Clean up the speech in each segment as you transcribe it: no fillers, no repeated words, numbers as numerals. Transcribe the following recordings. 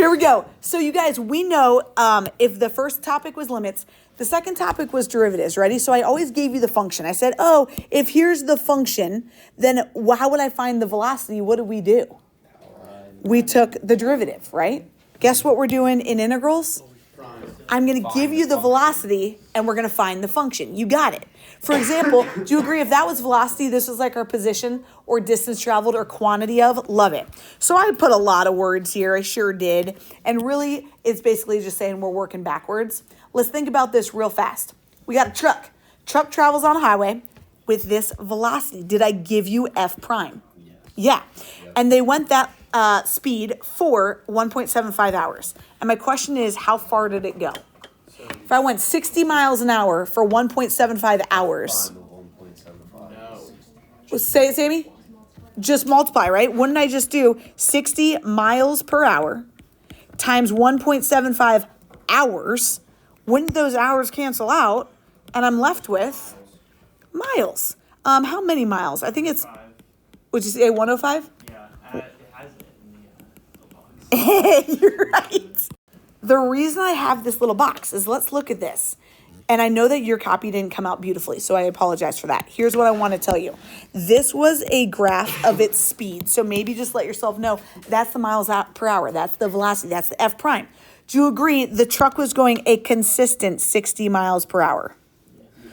Here we go. So you guys, we know if the first topic was limits, the second topic was derivatives. Ready? So I always gave you the function. I said, oh, if here's the function, then how would I find the velocity? What did we do? We took the derivative, right? Guess what we're doing in integrals? I'm going to give you the velocity, and we're going to find the function. You got it. For example, do you agree if that was velocity, this was like our position or distance traveled or quantity of? Love it. So I put a lot of words here. I sure did. And really, it's basically just saying we're working backwards. Let's think about this real fast. We got a truck. Truck travels on a highway with this velocity. Did I give you F prime? Yeah. And they went that speed for 1.75 hours. And my question is, how far did it go? If I went 60 miles an hour for 1.75 hours. Say it, Sammy. Just multiply, right? Wouldn't I just do 60 miles per hour times 1.75 hours? Wouldn't those hours cancel out? And I'm left with miles. How many miles? I think it's, would you say 105? Yeah, it has it in the box. You're right. The reason I have this little box is let's look at this. And I know that your copy didn't come out beautifully, so I apologize for that. Here's what I want to tell you. This was a graph of its speed. So maybe just let yourself know that's the miles per hour. That's the velocity. That's the F prime. Do you agree the truck was going a consistent 60 miles per hour?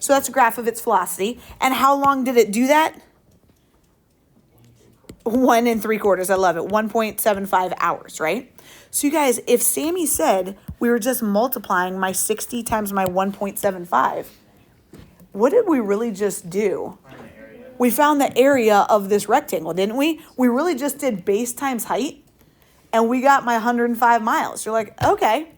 So that's a graph of its velocity. And how long did it do that? 1 3/4. I love it. 1.75 hours, right? So you guys, if Sammy said we were just multiplying my 60 times my 1.75, what did we really just do? We found the area of this rectangle, didn't we? We really just did base times height, and we got my 105 miles. You're like, okay.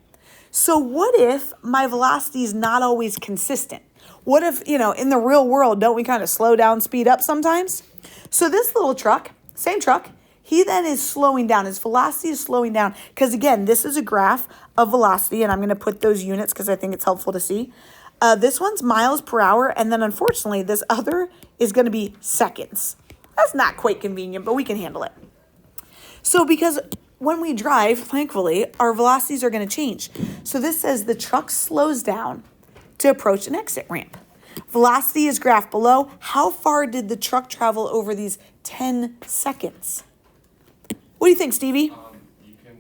So what if my velocity is not always consistent? What if, in the real world, don't we kind of slow down, speed up sometimes? So this little truck, same truck, he then is slowing down. His velocity is slowing down because, again, this is a graph of velocity, and I'm going to put those units because I think it's helpful to see. This one's miles per hour, and then, unfortunately, this other is going to be seconds. That's not quite convenient, but we can handle it. So because when we drive, thankfully, our velocities are going to change. So this says the truck slows down to approach an exit ramp. Velocity is graphed below. How far did the truck travel over these 10 seconds? What do you think, Stevie? You can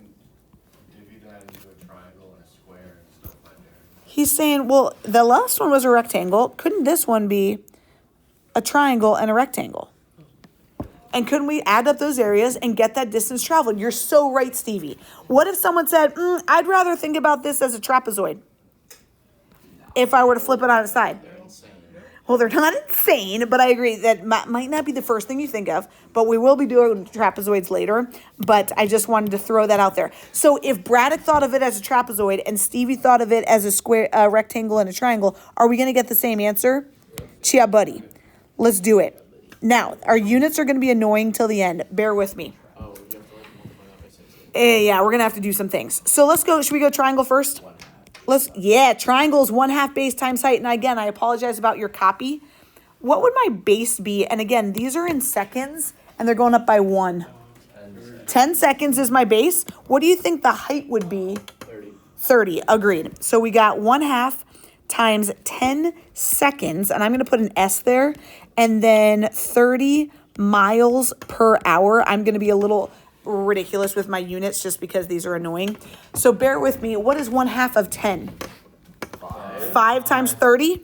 divvy that into a triangle and a square and stuff like that. He's saying, well, the last one was a rectangle. Couldn't this one be a triangle and a rectangle? And couldn't we add up those areas and get that distance traveled? You're so right, Stevie. What if someone said, I'd rather think about this as a trapezoid if I were to flip it on its side? Well, they're not insane, but I agree that might not be the first thing you think of, but we will be doing trapezoids later, but I just wanted to throw that out there. So if Braddock thought of it as a trapezoid and Stevie thought of it as a square, rectangle and a triangle, are we going to get the same answer? Chia, buddy. Let's do it. Now, our units are going to be annoying till the end. Bear with me. Yeah, we're going to have to do some things. So let's go. Should we go triangle first? Triangle is 1/2 base times height. And again, I apologize about your copy. What would my base be? And again, these are in seconds and they're going up by 1. 10 seconds is my base. What do you think the height would be? 30. Agreed. So we got 1/2 times 10 seconds. And I'm going to put an S there. And then 30 miles per hour. I'm going to be a little ridiculous with my units just because these are annoying. So bear with me. What is 1/2 of 10? 5 times 30?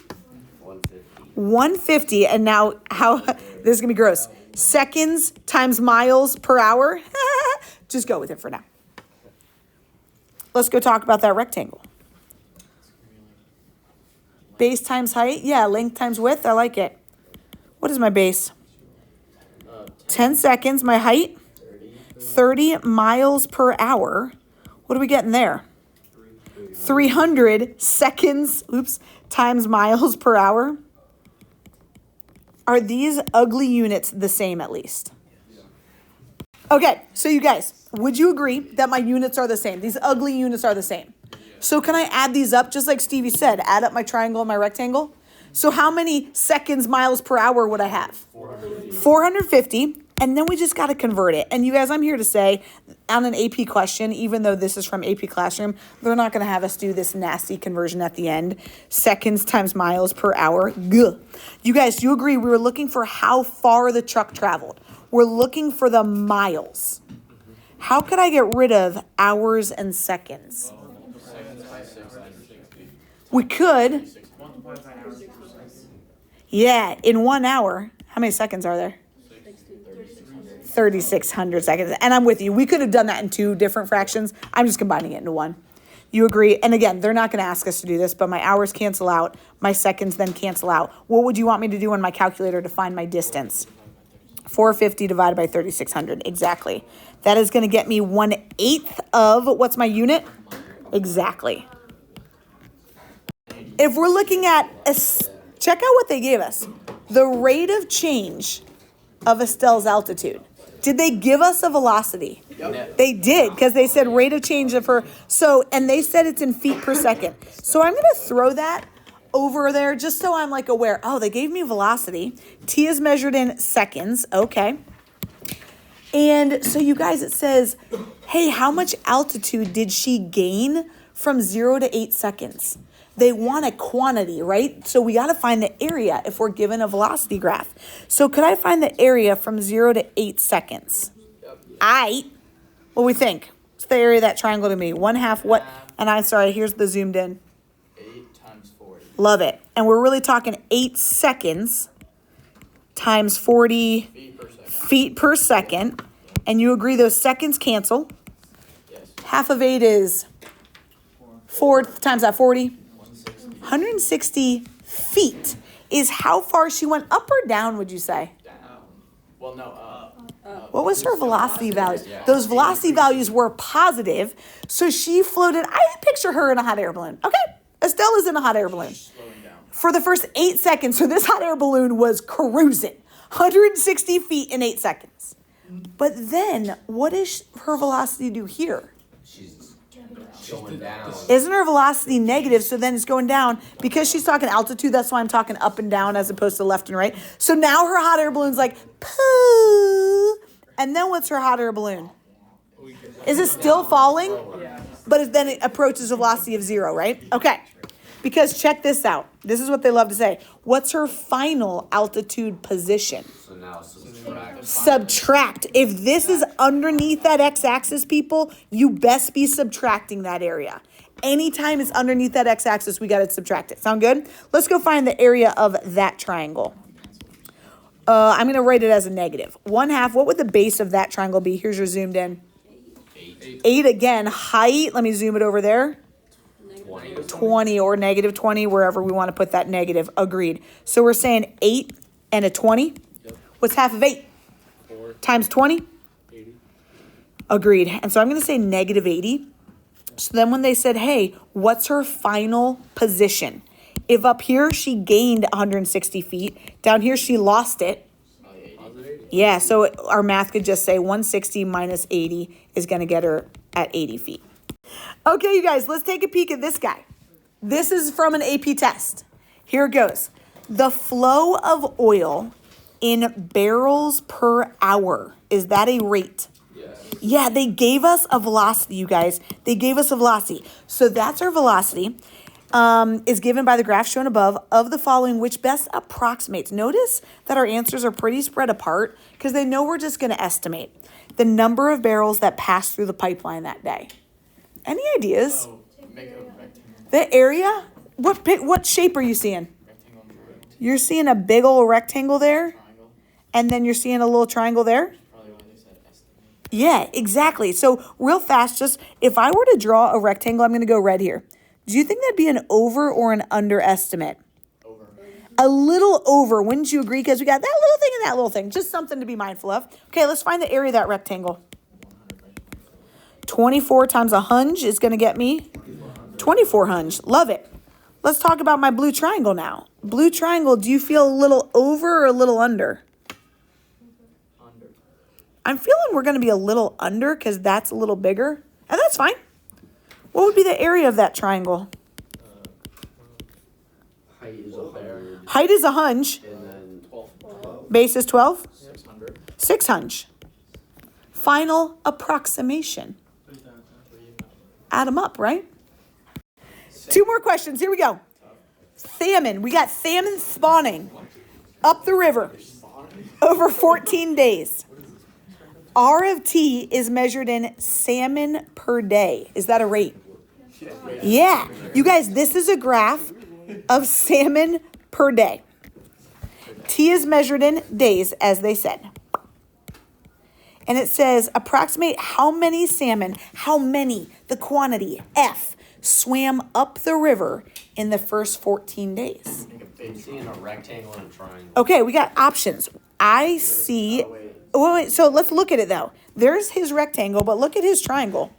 150. And now this is going to be gross. Seconds times miles per hour. Just go with it for now. Let's go talk about that rectangle. Base times height. Yeah, length times width. I like it. What is my base? 10 seconds. My height? 30 miles per hour. What are we getting there? 300 seconds, times miles per hour. Are these ugly units the same at least? Okay, so you guys, would you agree that my units are the same? These ugly units are the same. So can I add these up just like Stevie said? Add up my triangle and my rectangle? So how many seconds, miles per hour would I have? 450 And then we just got to convert it. And you guys, I'm here to say on an AP question, even though this is from AP Classroom, they're not going to have us do this nasty conversion at the end. Seconds times miles per hour. Gah. You guys, do you agree? We were looking for how far the truck traveled. We're looking for the miles. How could I get rid of hours and seconds? We could. Yeah, in 1 hour. How many seconds are there? 3,600 seconds. And I'm with you. We could have done that in 2 different fractions. I'm just combining it into 1. You agree? And again, they're not going to ask us to do this, but my hours cancel out. My seconds then cancel out. What would you want me to do on my calculator to find my distance? 450 divided by 3,600. Exactly. That is going to get me 1/8 of, what's my unit? Exactly. If we're looking at, check out what they gave us. The rate of change of Estelle's altitude. Did they give us a velocity? Yep. They did, because they said rate of change of her. So, and they said it's in feet per second. So I'm going to throw that over there just so I'm like aware. Oh, they gave me velocity. T is measured in seconds. Okay. And so you guys, it says, hey, how much altitude did she gain from 0 to 8 seconds? They want a quantity, right? So we got to find the area if we're given a velocity graph. So could I find the area from 0 to 8 seconds? What do we think? What's the area of that triangle to me? 1/2 what? And I'm sorry, here's the zoomed in. 8 times 40. Love it. And we're really talking 8 seconds times 40 feet per second. And you agree those seconds cancel. Yes. Half of 8 is 4 times that 40. 160 feet is how far she went, up or down, would you say? Down. Well, no, What was her velocity value? Those velocity values were positive, so she floated. I picture her in a hot air balloon. Okay, Estelle is in a hot air balloon. slowing down. For the first 8 seconds, so this hot air balloon was cruising. 160 feet in 8 seconds. But then, what does her velocity do here? She's going down. Isn't her velocity negative? So then it's going down. Because she's talking altitude, that's why I'm talking up and down as opposed to left and right. So now her hot air balloon's like, poo. And then what's her hot air balloon? Is it still falling? But then it approaches a velocity of 0, right? Okay. Because check this out. This is what they love to say. What's her final altitude position? So now subtract. Subtract. If this is underneath that x-axis, people, you best be subtracting that area. Anytime it's underneath that x-axis, we got to subtract it. Sound good? Let's go find the area of that triangle. I'm going to write it as a negative. 1/2. What would the base of that triangle be? Here's your zoomed in. 8 again. Height. Let me zoom it over there. 20 or negative 20, wherever we want to put that negative. Agreed. So we're saying 8 and a 20. Yep. What's half of 8? 4. Times 20? 80. Agreed. And so I'm going to say negative 80. So then when they said, hey, what's her final position? If up here she gained 160 feet, down here she lost it. Yeah, so our math could just say 160 minus 80 is going to get her at 80 feet. Okay, you guys, let's take a peek at this guy. This is from an AP test. Here it goes. The flow of oil in barrels per hour. Is that a rate? Yes. Yeah, they gave us a velocity, you guys. They gave us a velocity. So that's our velocity. Is given by the graph shown above of the following, which best approximates. Notice that our answers are pretty spread apart because they know we're just going to estimate the number of barrels that passed through the pipeline that day. Any ideas? Oh, make a rectangle. The area? What shape are you seeing? Rectangle and triangle. You're seeing a big old rectangle there, Triangle. and then you're seeing a little triangle there? Probably why they said estimate. Yeah, exactly. So real fast, just if I were to draw a rectangle, I'm going to go red here. Do you think that'd be an over or an underestimate? Over. A little over, wouldn't you agree? Because we got that little thing and that little thing. Just something to be mindful of. Okay, let's find the area of that rectangle. 24 times a hunch is going to get me 24 hunch. Love it. Let's talk about my blue triangle now. Blue triangle, do you feel a little over or a little under? Under. I'm feeling we're going to be a little under because that's a little bigger. And that's fine. What would be the area of that triangle? Height is 100. Height is a hunch. And then 12. Base is 12. 600. 600. Final approximation. Add them up, right? 2 more questions. Here we go. Salmon. We got salmon spawning up the river over 14 days. R of T is measured in salmon per day. Is that a rate? Yeah. You guys, this is a graph of salmon per day. T is measured in days, as they said. And it says, approximate how many salmon, the quantity, F, swam up the river in the first 14 days. I'm seeing a rectangle and a triangle. Okay, we got options. I see, wait, so let's look at it though. There's his rectangle, but look at his triangle.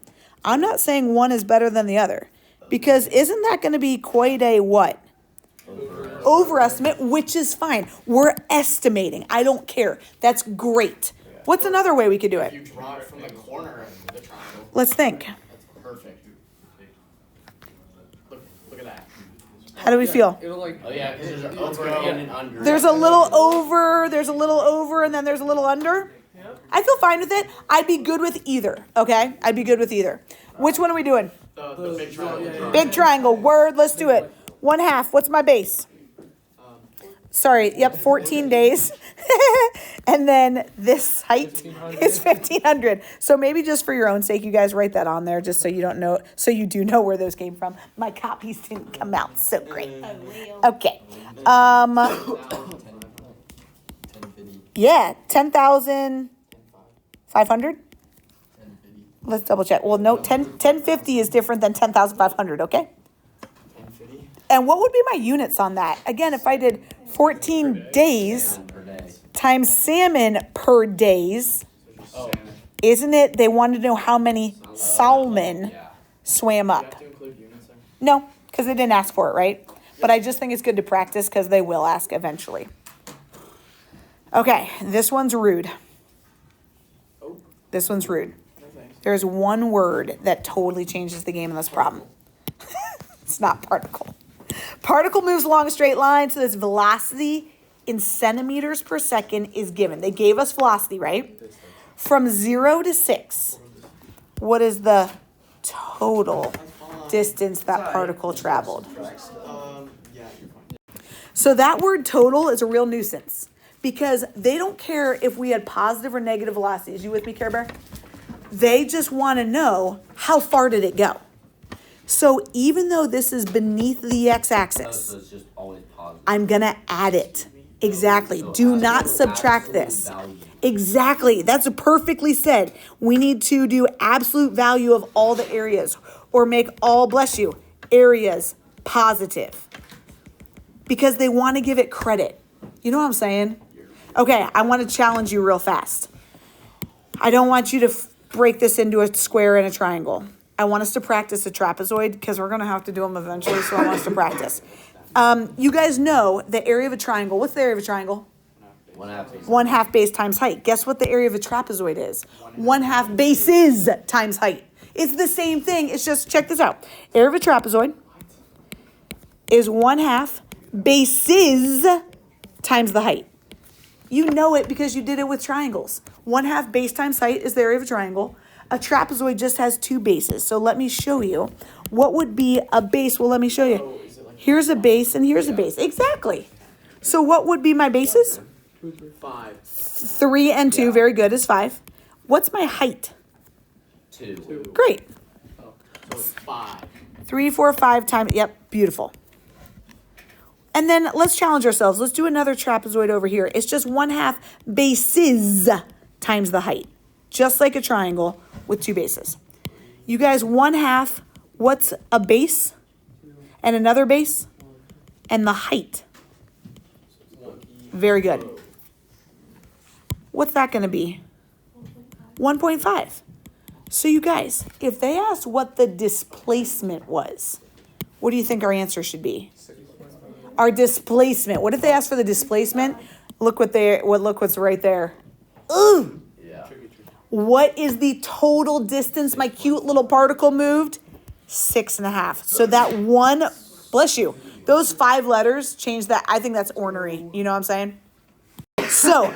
I'm not saying one is better than the other, because isn't that going to be quite a what? Overestimate, which is fine. We're estimating. I don't care. That's great. What's another way we could do If it? you draw it from the corner of the triangle, Let's think. that's perfect. Look at that. How do we feel? It'll like. Oh yeah, because there's an over and an under. There's a little over, and then there's a little under. I feel fine with it. I'd be good with either, okay? I'd be good with either. Which one are we doing? The big triangle. Big triangle, word, let's do it. 1/2, what's my base? Sorry, yep, 14 days. And then this height is 1,500. So maybe just for your own sake, you guys write that on there just so you don't know, so you do know where those came from. My copies didn't come out so great. Okay. Yeah, 10,500. Let's double check. Well, no, 1050 is different than 10,500, okay? 1050. And what would be my units on that? Again, if I did 14 days per day. times salmon per days, isn't it? They wanted to know how many salmon Yeah. swam You up. have to include units there. No, because they didn't ask for it, right? But I just think it's good to practice because they will ask eventually. Okay, this one's rude. Oh, This one's rude. no thanks. There's one word that totally changes the game in this problem. It's not particle. Particle moves along a straight line, so this velocity in centimeters per second is given. They gave us velocity, right? From 0 to 6, what is the total distance that particle traveled? Yeah, you're fine. So that word total is a real nuisance because they don't care if we had positive or negative velocities. You with me, Care Bear? They just want to know how far did it go. So even though this is beneath the x-axis, So it's just always positive. I'm going to add it. Exactly. Do not subtract this. Value. Exactly. That's perfectly said. We need to do absolute value of all the areas or make all, bless you, areas positive because they want to give it credit. You know what I'm saying? Okay, I want to challenge you real fast. I don't want you to break this into a square and a triangle. I want us to practice a trapezoid because we're going to have to do them eventually, so I want us to practice. You guys know the area of a triangle. What's the area of a triangle? 1/2 base. 1/2 base times height. Guess what the area of a trapezoid is? 1/2 bases times height. It's the same thing. It's just, check this out. Area of a trapezoid is 1/2 bases times the height. You know it because you did it with triangles. 1/2 base times height is the area of a triangle. A trapezoid just has 2 bases. So let me show you. What would be a base? Well, let me show you. Here's a base and here's a base. Exactly. So what would be my bases? 5. 3 and 2, very good, is 5. What's my height? 2. Great. So it's 5. 3, 4, 5 times, yep, beautiful. And then let's challenge ourselves. Let's do another trapezoid over here. It's just 1/2 bases times the height. Just like a triangle with 2 bases. You guys, 1/2, what's a base? And another base? And the height. Very good. What's that going to be? 1.5. So you guys, if they asked what the displacement was, what do you think our answer should be? Our displacement. What if they asked for the displacement? Look what's right there. Ooh. Yeah. What is the total distance my cute little particle moved? 6.5. So that one, bless you, those 5 letters change that. I think that's ornery. You know what I'm saying? So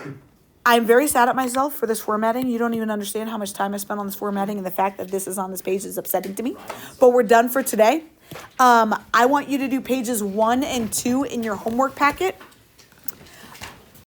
I'm very sad at myself for this formatting. You don't even understand how much time I spent on this formatting, and the fact that this is on this page is upsetting to me. But we're done for today. I want you to do pages 1 and 2 in your homework packet.